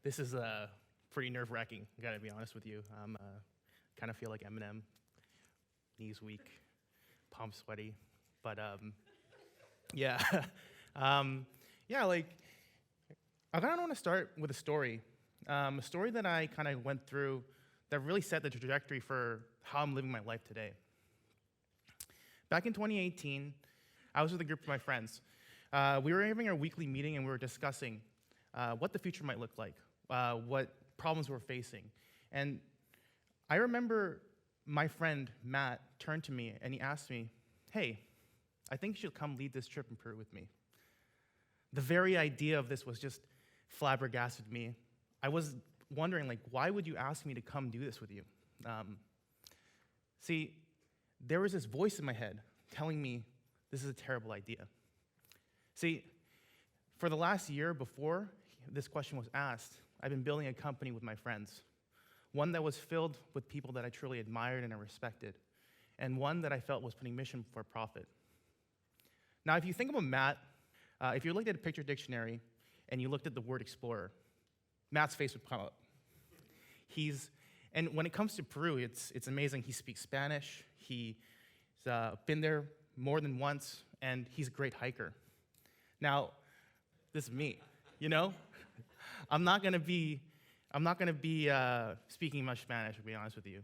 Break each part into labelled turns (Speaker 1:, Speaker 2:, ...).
Speaker 1: This is pretty nerve-wracking, I gotta be honest with you. I'm kind of feel like Eminem, knees weak, palms sweaty, but yeah. Like, I kind of want to start with a story that I kind of went through that really set the trajectory for how I'm living my life today. Back in 2018, I was with a group of my friends. We were having our weekly meeting and we were discussing what the future might look like, what problems we're facing. And I remember my friend, Matt, turned to me and he asked me, hey, I think you should come lead this trip in Peru with me. The very idea of this was just flabbergasted me. I was wondering, like, why would you ask me to come do this with you? See, there was this voice in my head telling me this is a terrible idea. See, for the last year before this question was asked, I've been building a company with my friends, one that was filled with people that I truly admired and I respected, and one that I felt was putting mission before profit. Now, if you think about Matt, if you looked at a picture dictionary and you looked at the word explorer, Matt's face would come up. And when it comes to Peru, it's amazing. He speaks Spanish. He's been there more than once, and he's a great hiker. Now, this is me, you know? I'm not gonna be speaking much Spanish, to be honest with you.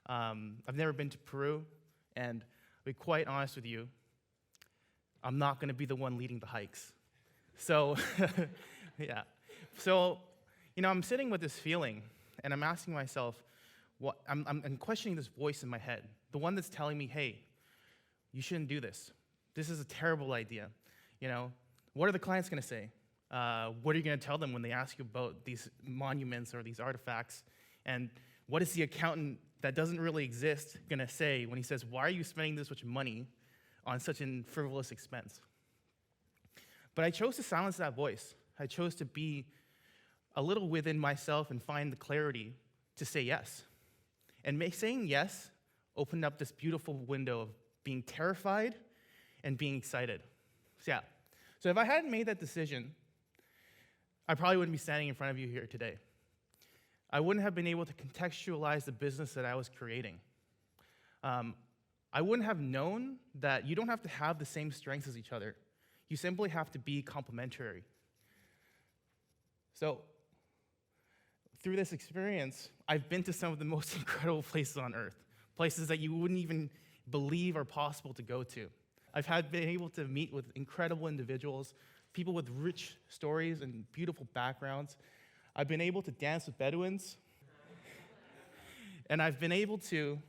Speaker 1: I've never been to Peru, and to be quite honest with you, I'm not gonna be the one leading the hikes. So, yeah. So, I'm sitting with this feeling, and I'm asking myself, I'm questioning this voice in my head, the one that's telling me, hey, you shouldn't do this. This is a terrible idea. What are the clients gonna say? What are you gonna tell them when they ask you about these monuments or these artifacts? And what is the accountant that doesn't really exist gonna say when he says, why are you spending this much money on such a frivolous expense? But I chose to silence that voice. I chose to be a little within myself and find the clarity to say yes. And saying yes opened up this beautiful window of being terrified and being excited. So if I hadn't made that decision, I probably wouldn't be standing in front of you here today. I wouldn't have been able to contextualize the business that I was creating. I wouldn't have known that you don't have to have the same strengths as each other. You simply have to be complementary. So, through this experience, I've been to some of the most incredible places on earth, places that you wouldn't even believe are possible to go to. I've been able to meet with incredible individuals, people with rich stories and beautiful backgrounds. I've been able to dance with Bedouins, and I've been able to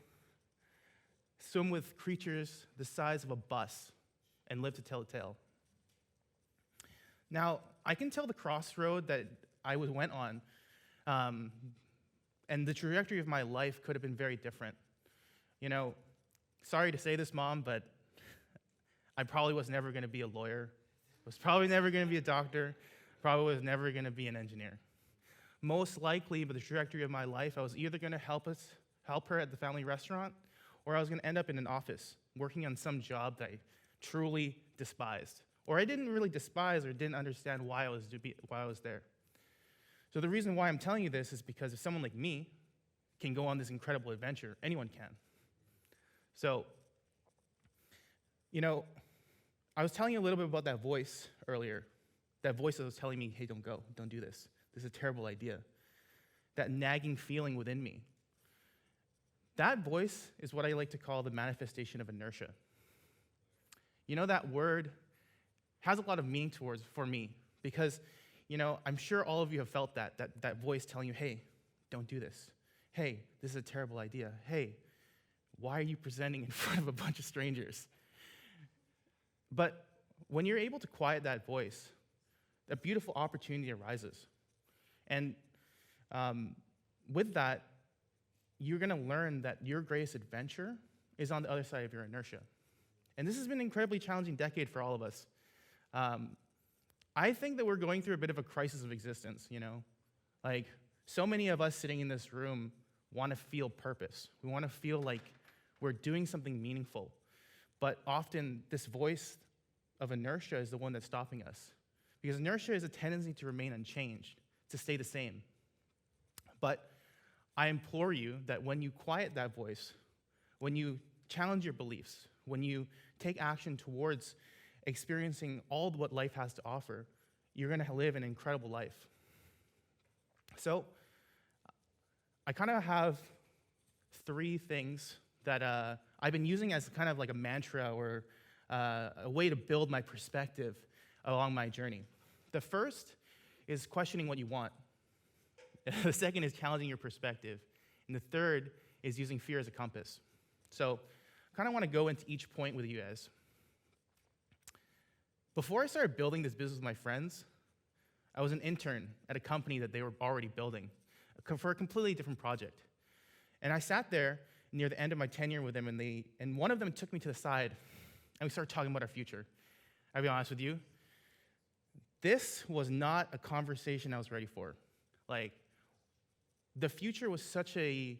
Speaker 1: swim with creatures the size of a bus and live to tell a tale. Now, I can tell the crossroad that I went on, and the trajectory of my life could have been very different. Sorry to say this, Mom, but I probably was never going to be a lawyer, was probably never going to be a doctor, probably was never going to be an engineer. Most likely, by the trajectory of my life, I was either going to help her at the family restaurant, or I was going to end up in an office working on some job that I truly despised, or I didn't really despise or didn't understand why I was there. So the reason why I'm telling you this is because if someone like me can go on this incredible adventure, anyone can. So, I was telling you a little bit about that voice earlier, that voice that was telling me, hey, don't go, don't do this. This is a terrible idea. That nagging feeling within me. That voice is what I like to call the manifestation of inertia. That word has a lot of meaning for me because, I'm sure all of you have felt that voice telling you, hey, don't do this. Hey, this is a terrible idea. Hey, why are you presenting in front of a bunch of strangers? But when you're able to quiet that voice, a beautiful opportunity arises. And with that, you're going to learn that your greatest adventure is on the other side of your inertia. And this has been an incredibly challenging decade for all of us. I think that we're going through a bit of a crisis of existence, Like, so many of us sitting in this room want to feel purpose. We want to feel like we're doing something meaningful. But often, this voice of inertia is the one that's stopping us. Because inertia is a tendency to remain unchanged. to stay the same. But I implore you that when you quiet that voice, when you challenge your beliefs, when you take action towards experiencing all what life has to offer, you're going to live an incredible life. So I kind of have 3 things that I've been using as kind of like a mantra or a way to build my perspective along my journey. The first is questioning what you want. The second is challenging your perspective. And the third is using fear as a compass. So I kind of want to go into each point with you guys. Before I started building this business with my friends, I was an intern at a company that they were already building for a completely different project. And I sat there near the end of my tenure with them, and one of them took me to the side, and we started talking about our future. I'll be honest with you, this was not a conversation I was ready for. Like, the future was such an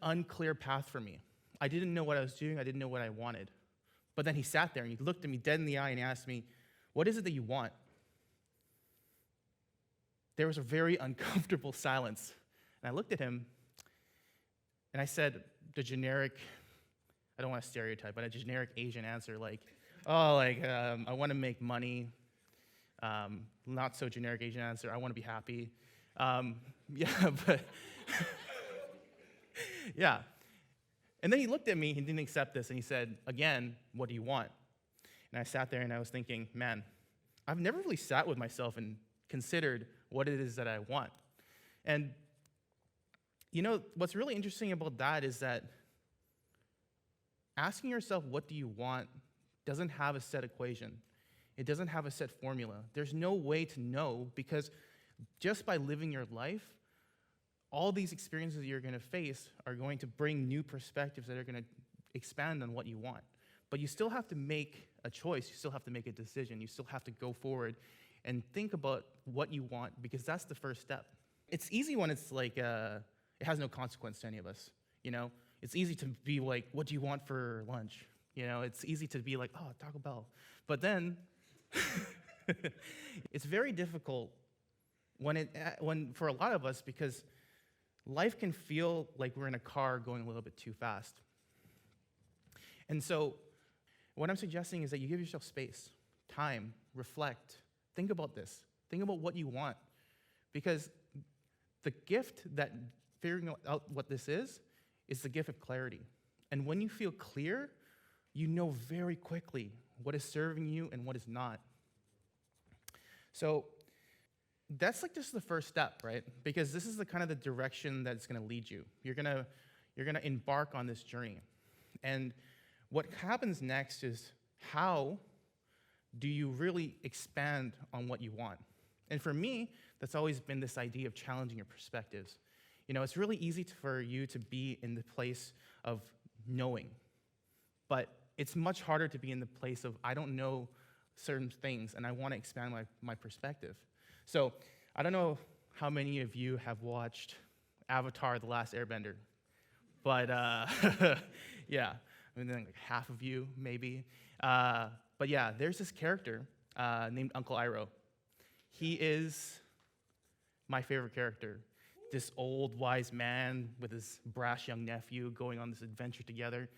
Speaker 1: unclear path for me. I didn't know what I was doing. I didn't know what I wanted. But then he sat there, and he looked at me dead in the eye, and he asked me, "What is it that you want?" There was a very uncomfortable silence. And I looked at him, and I said the generic, I don't want to stereotype, but a generic Asian answer, I want to make money. Not so generic Asian answer, I want to be happy. Yeah. And then he looked at me, he didn't accept this, and he said, "Again, what do you want?" And I sat there and I was thinking, man, I've never really sat with myself and considered what it is that I want. And what's really interesting about that is that asking yourself, what do you want, doesn't have a set equation. It doesn't have a set formula. There's no way to know, because just by living your life, all these experiences you're going to face are going to bring new perspectives that are going to expand on what you want. But you still have to make a choice. You still have to make a decision. You still have to go forward and think about what you want, because that's the first step. It's easy when it's like, it has no consequence to any of us, It's easy to be like, what do you want for lunch? It's easy to be like, oh, Taco Bell. But then, it's very difficult when for a lot of us, because life can feel like we're in a car going a little bit too fast. And so what I'm suggesting is that you give yourself space, time, reflect, think about this, think about what you want. Because the gift that figuring out what this is the gift of clarity. And when you feel clear, you know very quickly what is serving you and what is not. So that's like just the first step, right? Because this is the kind of the direction that's going to lead you. You're going to embark on this journey. And what happens next is, how do you really expand on what you want? And for me, that's always been this idea of challenging your perspectives. It's really easy for you to be in the place of knowing, but it's much harder to be in the place of, I don't know certain things, and I want to expand my perspective. So I don't know how many of you have watched Avatar: The Last Airbender, but yeah, like half of you maybe. But yeah, there's this character named Uncle Iroh. He is my favorite character. This old wise man with his brash young nephew going on this adventure together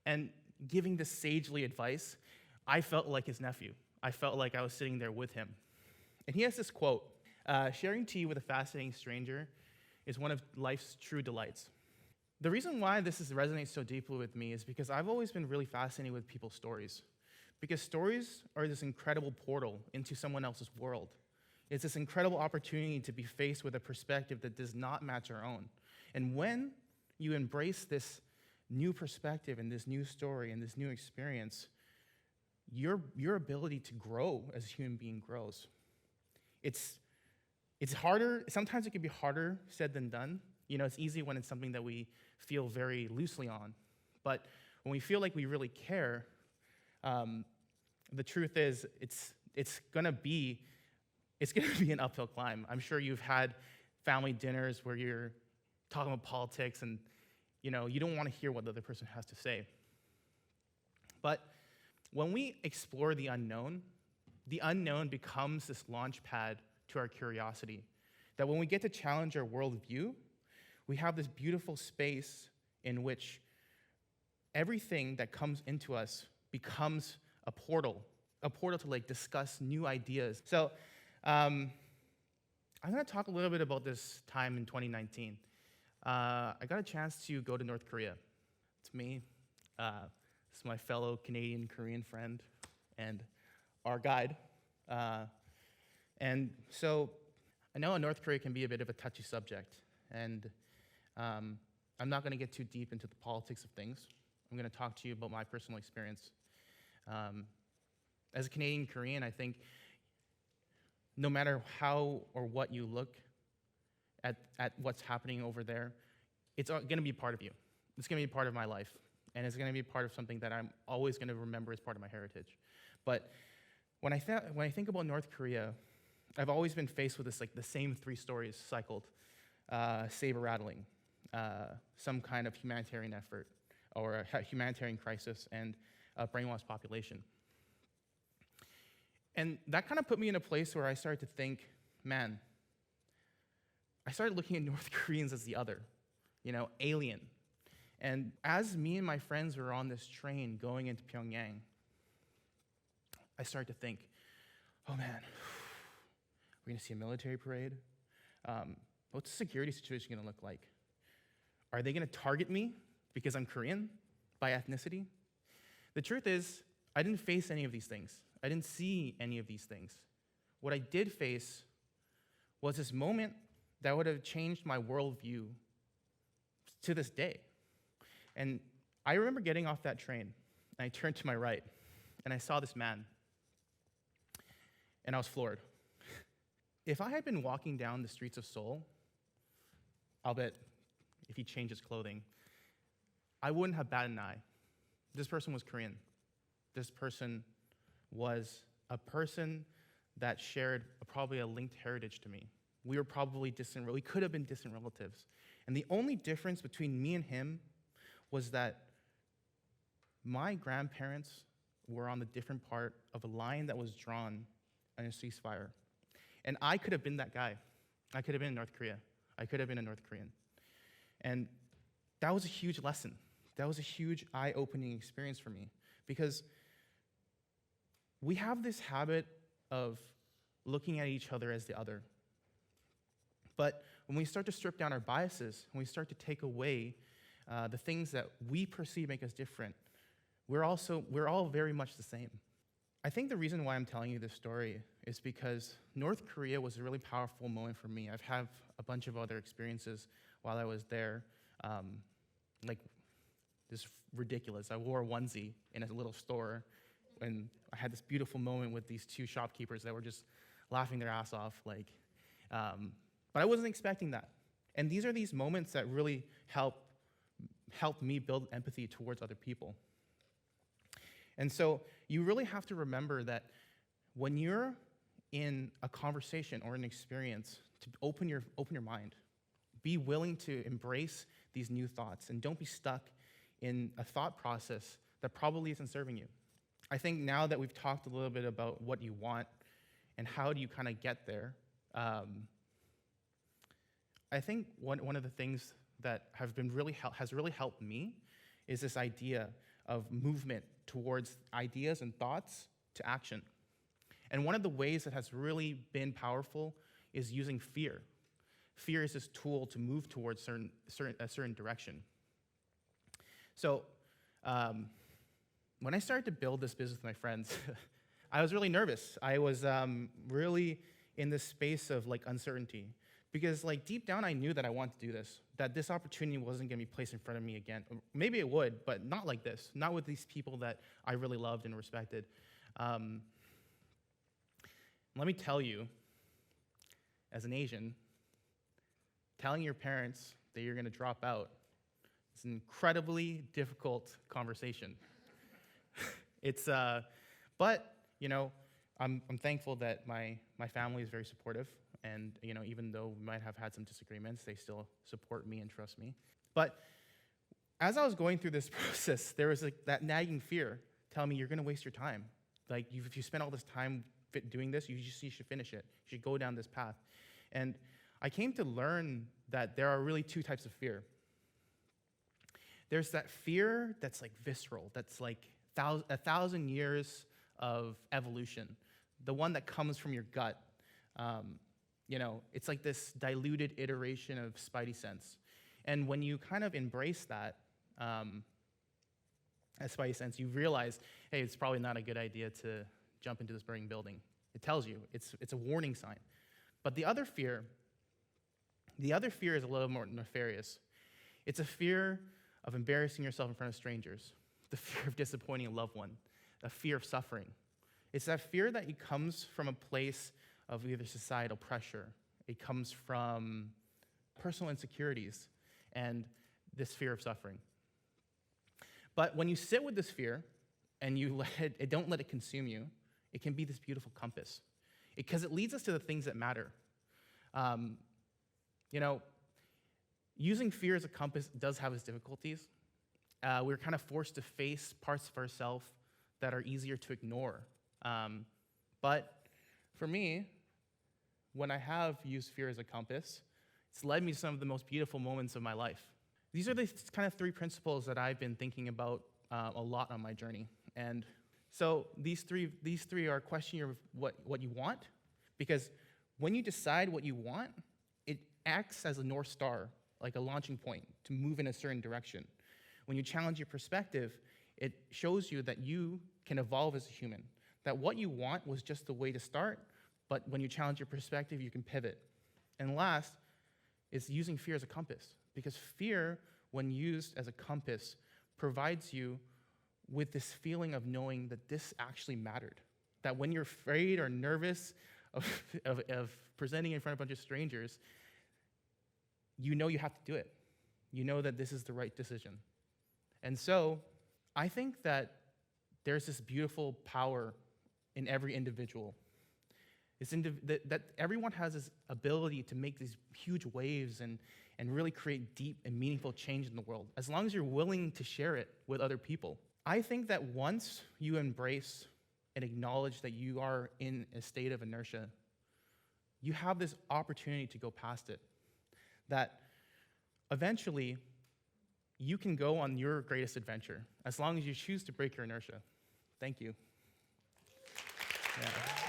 Speaker 1: and giving this sagely advice. I felt like his nephew. I felt like I was sitting there with him. And he has this quote, "Sharing tea with a fascinating stranger is one of life's true delights." The reason why this resonates so deeply with me is because I've always been really fascinated with people's stories. Because stories are this incredible portal into someone else's world. It's this incredible opportunity to be faced with a perspective that does not match our own. And when you embrace this new perspective and this new story and this new experience, your ability to grow as a human being grows. It's harder, sometimes it can be harder said than done. It's easy when it's something that we feel very loosely on. But when we feel like we really care, the truth is it's gonna be an uphill climb. I'm sure you've had family dinners where you're talking about politics and you don't want to hear what the other person has to say. But when we explore the unknown becomes this launch pad to our curiosity. That when we get to challenge our worldview, we have this beautiful space in which everything that comes into us becomes a portal to like discuss new ideas. So I'm going to talk a little bit about this time in 2019. I got a chance to go to North Korea. It's me. It's my fellow Canadian Korean friend and our guide. And so I know North Korea can be a bit of a touchy subject, and I'm not going to get too deep into the politics of things. I'm going to talk to you about my personal experience. As a Canadian Korean, I think no matter how or what you look at what's happening over there, it's going to be part of you. It's going to be part of my life, and it's going to be part of something that I'm always going to remember as part of my heritage. But when I think about North Korea, I've always been faced with this, like the same three stories cycled: saber rattling, some kind of humanitarian effort, or a humanitarian crisis, and a brainwashed population. And that kind of put me in a place where I started to think, man, I started looking at North Koreans as the other, alien. And as me and my friends were on this train going into Pyongyang, I started to think, oh man, we're going to see a military parade? What's the security situation going to look like? Are they going to target me because I'm Korean by ethnicity? The truth is, I didn't face any of these things. I didn't see any of these things. What I did face was this moment that would have changed my worldview to this day. And I remember getting off that train, and I turned to my right, and I saw this man, and I was floored. If I had been walking down the streets of Seoul, I'll bet if he changed his clothing, I wouldn't have batted an eye. This person was Korean. This person was a person that shared probably a linked heritage to me. We were probably distant, we could have been distant relatives. And the only difference between me and him was that my grandparents were on the different part of a line that was drawn on a ceasefire. And I could have been that guy. I could have been in North Korea. I could have been a North Korean. And that was a huge lesson. That was a huge eye-opening experience for me, because we have this habit of looking at each other as the other. But when we start to strip down our biases, when we start to take away the things that we perceive make us different, we're all very much the same. I think the reason why I'm telling you this story is because North Korea was a really powerful moment for me. I've had a bunch of other experiences while I was there, like this ridiculous. I wore a onesie in a little store, and I had this beautiful moment with these two shopkeepers that were just laughing their ass off. But I wasn't expecting that. And these are these moments that really help me build empathy towards other people. And so you really have to remember that when you're in a conversation or an experience, to open your mind. Be willing to embrace these new thoughts, and don't be stuck in a thought process that probably isn't serving you. I think now that we've talked a little bit about what you want and how do you kind of get there, I think one of the things that has really helped me is this idea of movement towards ideas and thoughts to action. And one of the ways that has really been powerful is using fear. Fear is this tool to move towards a certain direction. So when I started to build this business with my friends, I was really nervous. I was really in this space of uncertainty, because deep down I knew that I wanted to do this, that this opportunity wasn't going to be placed in front of me again. Maybe it would, but not like this, not with these people that I really loved and respected. Let me tell you, as an Asian, telling your parents that you're going to drop out is an incredibly difficult conversation. But I'm thankful that my family is very supportive, and even though we might have had some disagreements, they still support me and trust me. But as I was going through this process, there was that nagging fear telling me, you're going to waste your time. If you spend all this time doing this, you should finish it. You should go down this path. And I came to learn that there are really two types of fear. There's that fear that's like visceral, that's like 1,000 years of evolution, the one that comes from your gut. It's like this diluted iteration of spidey sense. And when you kind of embrace that as spidey sense, you realize, hey, it's probably not a good idea to jump into this burning building. It tells you, it's a warning sign. But the other fear is a little more nefarious. It's a fear of embarrassing yourself in front of strangers, the fear of disappointing a loved one, a fear of suffering. It's that fear that comes from a place of either societal pressure, it comes from personal insecurities, and this fear of suffering. But when you sit with this fear and you don't let it consume you, it can be this beautiful compass, because it leads us to the things that matter. Using fear as a compass does have its difficulties. We're kind of forced to face parts of ourselves that are easier to ignore. But for me, when I have used fear as a compass, it's led me to some of the most beautiful moments of my life. These are the kind of three principles that I've been thinking about a lot on my journey. And so these three are questioning what you want, because when you decide what you want, it acts as a North Star, like a launching point to move in a certain direction. When you challenge your perspective, it shows you that you can evolve as a human, that what you want was just the way to start, but when you challenge your perspective, you can pivot. And last is using fear as a compass, because fear, when used as a compass, provides you with this feeling of knowing that this actually mattered, that when you're afraid or nervous of presenting in front of a bunch of strangers, you know you have to do it. You know that this is the right decision. And so I think that there's this beautiful power in every individual. That everyone has this ability to make these huge waves and really create deep and meaningful change in the world, as long as you're willing to share it with other people. I think that once you embrace and acknowledge that you are in a state of inertia, you have this opportunity to go past it. That eventually you can go on your greatest adventure, as long as you choose to break your inertia. Thank you. Yeah.